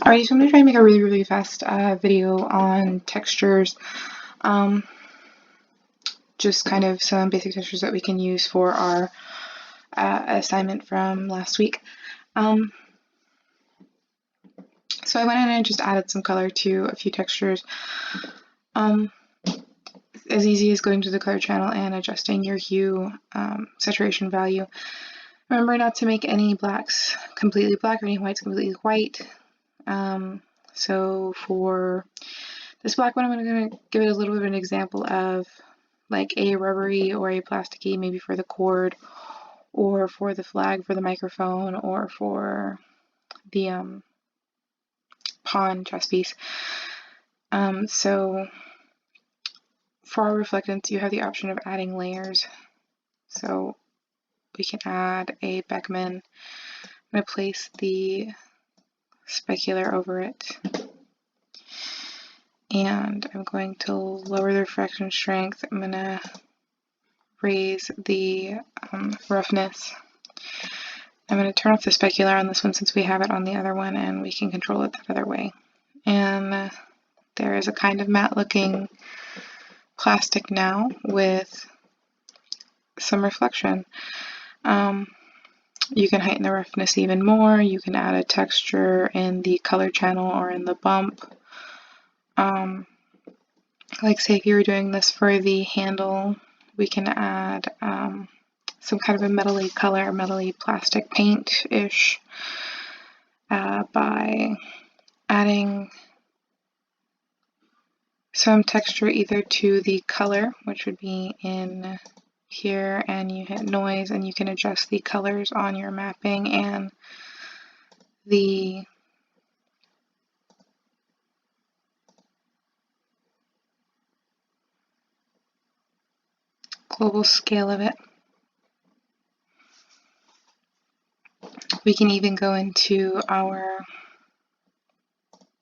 Alrighty, so I'm going to try and make a really fast video on textures. Just kind of some basic textures that we can use for our assignment from last week. So I went in and just added some color to a few textures. As easy as going to the color channel and adjusting your hue saturation value. Remember not to make any blacks completely black or any whites completely white. So for this black one, I'm going to give it a little bit of an example of like a rubbery or a plasticky, maybe for the cord, or for the flag for the microphone, or for the pawn chess piece. So for our reflectance, you have the option of adding layers. So we can add a Beckmann. I'm going to place the specular over it. And I'm going to lower the refraction strength. I'm going to raise the roughness. I'm going to turn off the specular on this one since we have it on the other one and we can control it that other way. And there is a kind of matte looking plastic now with some reflection. You can heighten the roughness even more. You can add a texture in the color channel or in the bump. Like say if you were doing this for the handle, we can add some kind of a metally color, metally plastic paint-ish by adding some texture either to the color, which would be in here, and you hit noise and you can adjust the colors on your mapping and the global scale of it. We can even go into our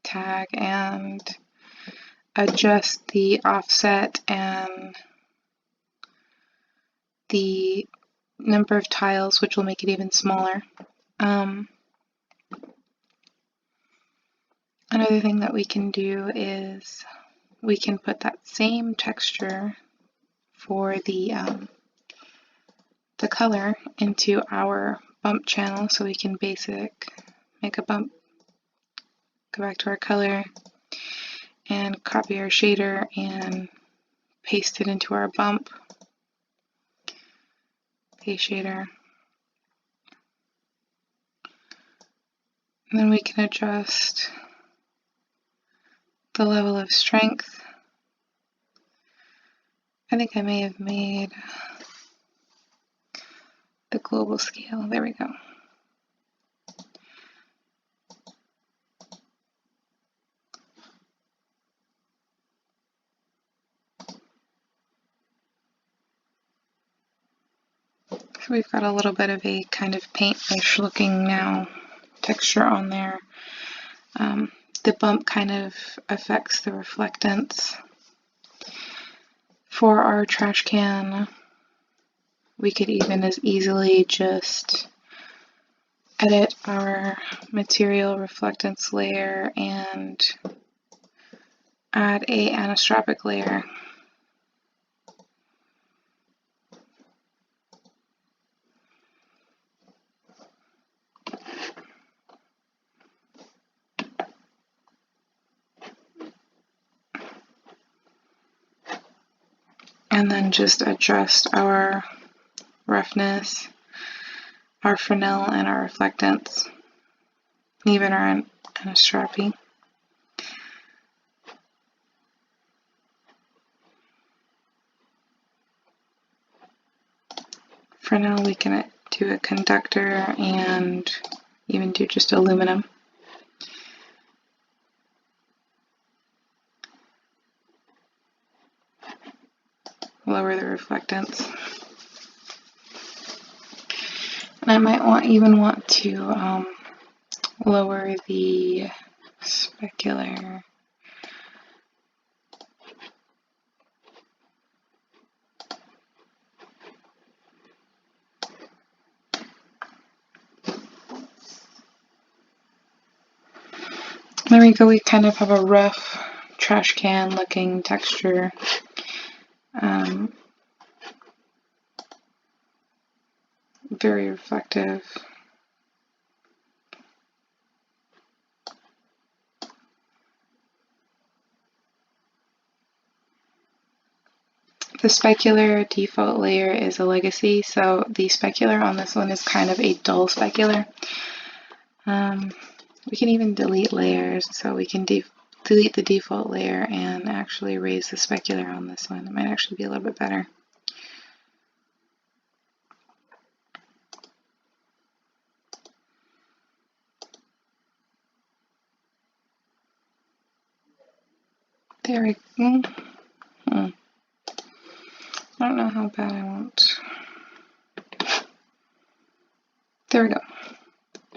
tag and adjust the offset and the number of tiles, which will make it even smaller. Another thing that we can do is we can put that same texture for the color into our bump channel, so we can make a bump, go back to our color, and copy our shader and paste it into our bump. Paste shader. And then we can adjust the level of strength. I think I may have made the global scale. There we go. So we've got a little bit of a kind of paint-ish looking now texture on there. The bump kind of affects the reflectance. For our trash can, we could even as easily just edit our material reflectance layer and add a anisotropic layer. And then just adjust our roughness, our Fresnel, and our reflectance, even our anisotropy. Fresnel, we can do a conductor and even do just aluminum. Lower the reflectance. And I might even want to lower the specular. There we go, we kind of have a rough trash can looking texture. Very reflective. The specular default layer is a legacy, so the specular on this one is kind of a dull specular. We can even delete layers, so we can delete the default layer and actually raise the specular on this one. It might actually be a little bit better. There we go. I don't know how bad I want. There we go.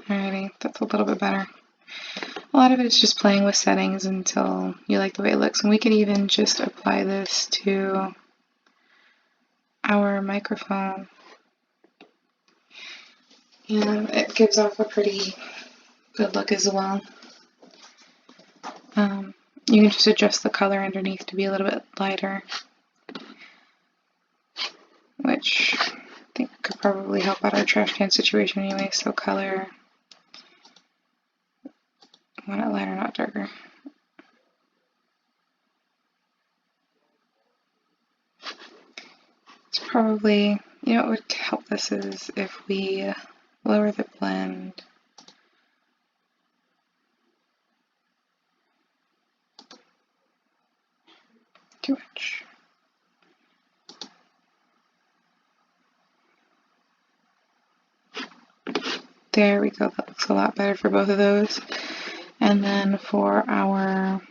Alrighty, that's a little bit better. A lot of it is just playing with settings until you like the way it looks. And we could even just apply this to our microphone. And it gives off a pretty good look as well. You can just adjust the color underneath to be a little bit lighter, which I think could probably help out our trash can situation anyway. So color, I want it lighter, not darker. It's probably, you know, what would help this is if we lower the blend. Too much. There we go, that looks a lot better for both of those. And then for our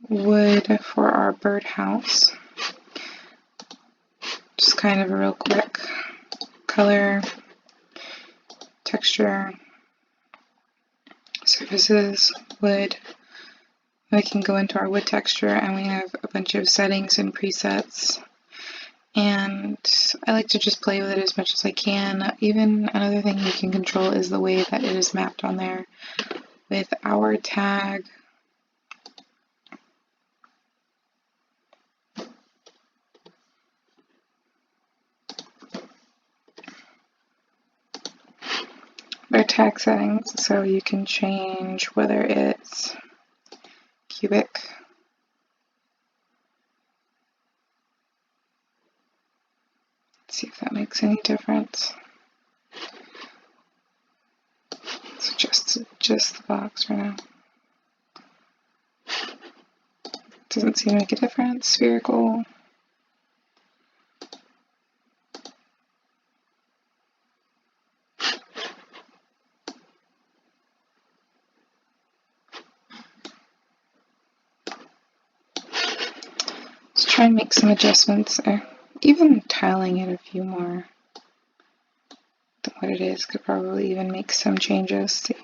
wood for our birdhouse, just kind of a real quick color, texture, surfaces, wood. We can go into our wood texture and we have a bunch of settings and presets. And I like to just play with it as much as I can. Even another thing you can control is the way that it is mapped on there. With our tag, our tag settings, so you can change whether it's cubic, let's see if that makes any difference. So just the box for now. Doesn't seem to make a difference. Spherical. Let's try and make some adjustments there. Even tiling it a few more than what it is could probably even make some changes. See.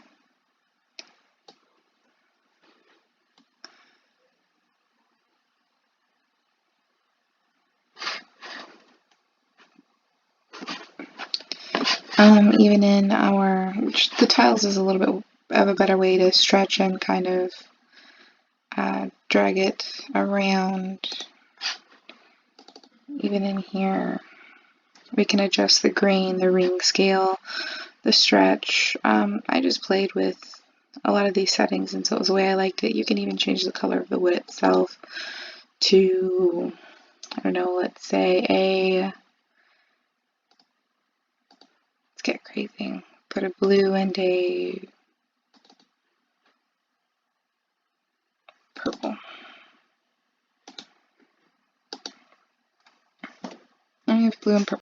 Even in our, the tiles is a little bit of a better way to stretch and kind of drag it around. Even in here, we can adjust the grain, the ring scale, the stretch. I just played with a lot of these settings and so it was the way I liked it. You can even change the color of the wood itself to, I don't know, let's say let's get crazy. Put a blue and a purple. I have blue and purple.